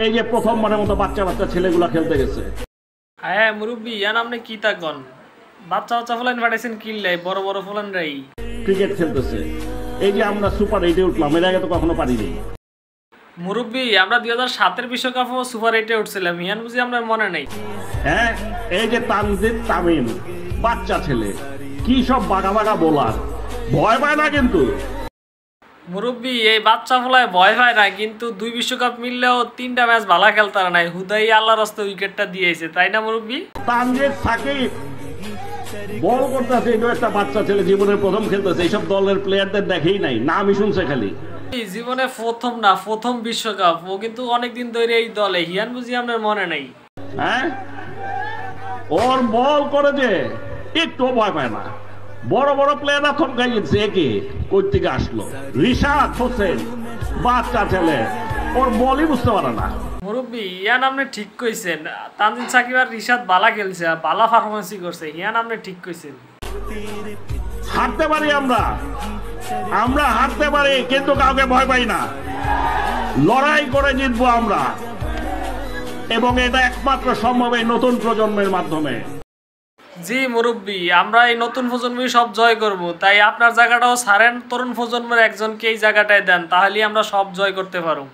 এই যে প্রথমবারের মতো বাচ্চা বাচ্চা ছেলেগুলা খেলতে গেছে। হ্যাঁ মুরব্বী ইয়ান আপনি কি তাকন বাচ্চা বাচ্চা ফুলান ফাটাইছেন কিল্লাই বড় বড় ফুলান রাই ক্রিকেট খেলতেছে। এই যে আমরা সুপার 8-এ উঠলাম, এর আগে তো কখনো পারিনি। মুরব্বী আমরা 2007-এর বিশ্বকাপও সুপার 8-এ উঠছিলাম, ইয়ান বুঝি আপনার মনে নেই? হ্যাঁ, এই যে তানজিদ তামিম বাচ্চা ছেলে, কি সব বাঘা বাঘা বোলার, ভয় পায় না কিন্তু। মুরব্বী এই বাচ্চা ফুলায় ভয় পায় না, কিন্তু 2 বিশ্বকাপ মিললেও 3টা ম্যাচ ভালো খেলতারা নাই, হুদাই আল্লাহর রাস্তায় উইকেটটা দিয়েছে, তাই না মুরব্বী? তানজিদ সাকিব বল করতেছে, এটা একটা বাচ্চা ছেলে জীবনের প্রথম খেলতেছে, এইসব দলের প্লেয়ারদের দেখেই নাই, নামই শুনছে খালি। জীবনে প্রথম না, প্রথম বিশ্বকাপ, ও কিন্তু অনেকদিন ধরে এই দলে, হিয়ান বুঝি আপনার মনে নাই? হ্যাঁ, ওর বল করে যে একটু ভয় পায় না। বড় বড় প্লেয়াররা থমকাই গেছে, একে কই থেকে আসলো। রিশাদ হোসেন বাচ্চা ছেলে, ওর বলই বুঝতে পারে না। মুরব্বী ইয়ান আপনি ঠিক কইছেন, তানজিদ সাকিব আর রিশাদ বালা খেলছে, বালা পারফরমেন্সই করছে, ইয়ান আপনি ঠিক কইছেন। হারতে পারি আমরা হারতে পারি, কিন্তু কাউকে ভয় পাই না। লড়াই করে জিতবো আমরা, এবং এটা একমাত্র সম্ভব এই নতুন প্রজন্মের মাধ্যমে। জি মুরব্বী, আমরা এই নতুন প্রজন্মই সব জয় করব, তাই আপনার জায়গাটাও ছাড়েন, তরুণ প্রজন্মের একজনকে এই জায়গাটায় দেন, তাহলে আমরা সব জয় করতে পারব।